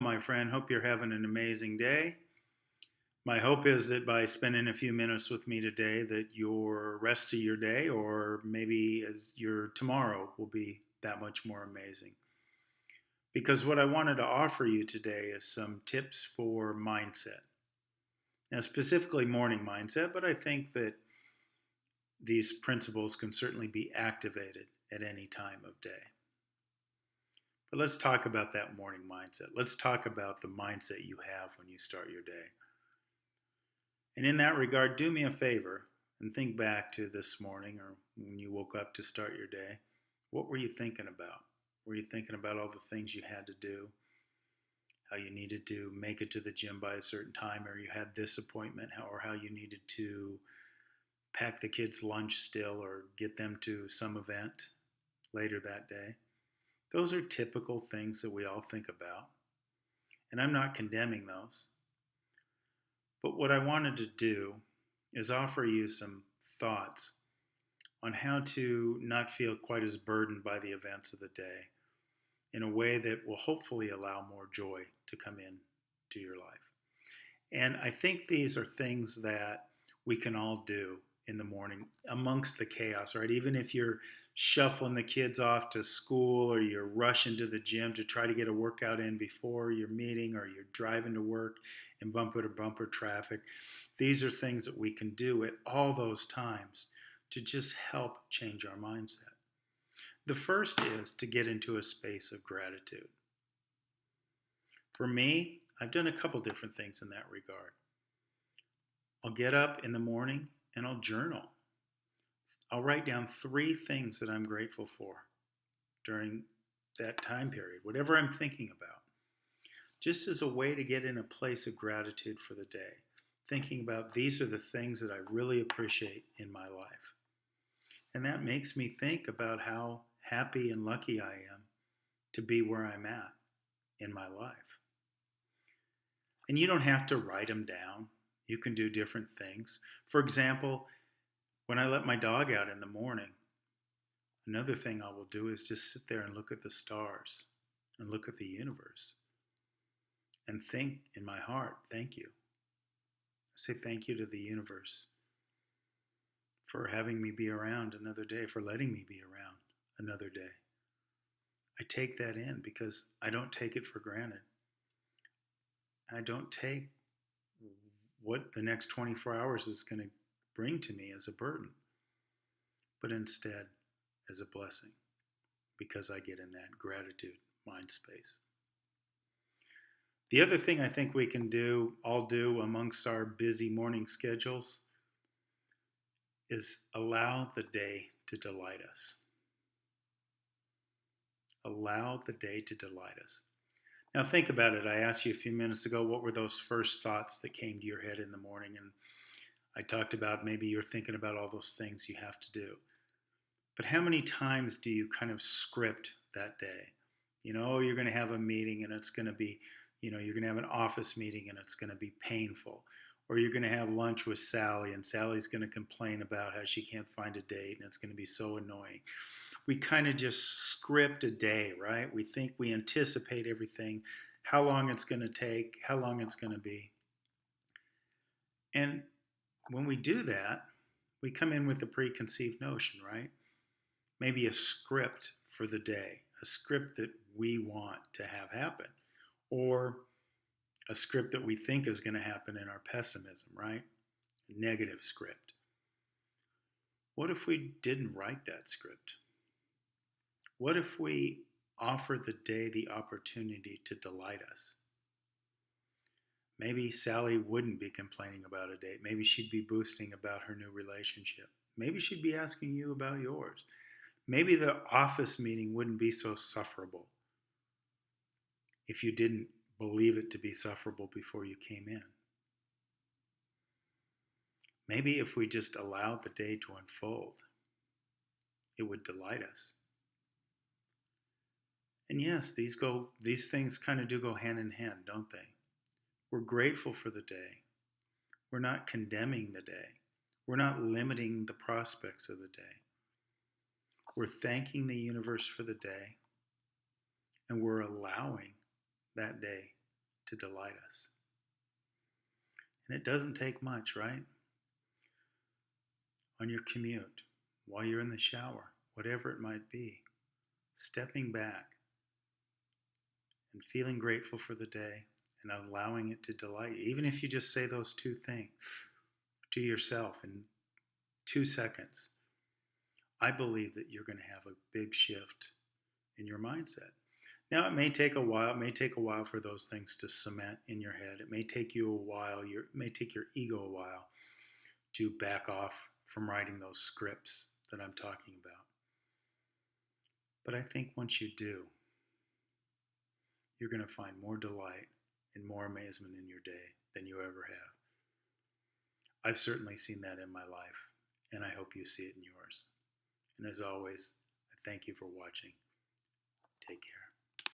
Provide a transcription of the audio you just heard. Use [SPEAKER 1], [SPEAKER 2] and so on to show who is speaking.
[SPEAKER 1] My friend. Hope you're having an amazing day. My hope is that by spending a few minutes with me today, that your rest of your day, or maybe as your tomorrow, will be that much more amazing. Because what I wanted to offer you today is some tips for mindset. Now, specifically morning mindset, but I think that these principles can certainly be activated at any time of day. But let's talk about that morning mindset. Let's talk about the mindset you have when you start your day. And in that regard, do me a favor and think back to this morning or when you woke up to start your day. What were you thinking about? Were you thinking about all the things you had to do? How you needed to make it to the gym by a certain time, or you had this appointment, or how you needed to pack the kids' lunch still or get them to some event later that day? Those are typical things that we all think about. And I'm not condemning those. But what I wanted to do is offer you some thoughts on how to not feel quite as burdened by the events of the day in a way that will hopefully allow more joy to come in to your life. And I think these are things that we can all do in the morning amongst the chaos, right? Even if you're shuffling the kids off to school or you're rushing to the gym to try to get a workout in before your meeting or you're driving to work in bumper to bumper traffic, these are things that we can do at all those times to just help change our mindset. The first is to get into a space of gratitude. For me, I've done a couple different things in that regard. I'll get up in the morning and I'll journal. I'll write down 3 things that I'm grateful for during that time period, whatever I'm thinking about, just as a way to get in a place of gratitude for the day, thinking about these are the things that I really appreciate in my life. And that makes me think about how happy and lucky I am to be where I'm at in my life. And you don't have to write them down. You can do different things. For example, when I let my dog out in the morning, another thing I will do is just sit there and look at the stars and look at the universe and think in my heart, thank you. I say thank you to the universe for having me be around another day, for letting me be around another day. I take that in because I don't take it for granted. I don't take what the next 24 hours is going to bring to me as a burden, but instead as a blessing because I get in that gratitude mind space. The other thing I think we can all do amongst our busy morning schedules is allow the day to delight us. Allow the day to delight us. Now think about it. I asked you a few minutes ago, what were those first thoughts that came to your head in the morning? And I talked about maybe you're thinking about all those things you have to do. But how many times do you kind of script that day? You're going to have a meeting and it's going to be, you're going to have an office meeting and it's going to be painful. Or you're going to have lunch with Sally and Sally's going to complain about how she can't find a date and it's going to be so annoying. We kind of just script a day, right? We anticipate everything, how long it's going to take, how long it's going to be. And when we do that, we come in with a preconceived notion, right? Maybe a script for the day, a script that we want to have happen, or a script that we think is going to happen in our pessimism, right? A negative script. What if we didn't write that script? What if we offer the day the opportunity to delight us? Maybe Sally wouldn't be complaining about a date. Maybe she'd be boasting about her new relationship. Maybe she'd be asking you about yours. Maybe the office meeting wouldn't be so sufferable if you didn't believe it to be sufferable before you came in. Maybe if we just allowed the day to unfold, it would delight us. And yes, these things kind of do go hand in hand, don't they? We're grateful for the day. We're not condemning the day. We're not limiting the prospects of the day. We're thanking the universe for the day, and we're allowing that day to delight us. And it doesn't take much, right? On your commute, while you're in the shower, whatever it might be, stepping back and feeling grateful for the day and allowing it to delight you. Even if you just say those two things to yourself in 2 seconds, I believe that you're going to have a big shift in your mindset. Now, it may take a while. It may take a while for those things to cement in your head. It may take you a while. It may take your ego a while to back off from writing those scripts that I'm talking about. But I think once you do, you're going to find more delight and more amazement in your day than you ever have. I've certainly seen that in my life, and I hope you see it in yours. And as always, I thank you for watching. Take care.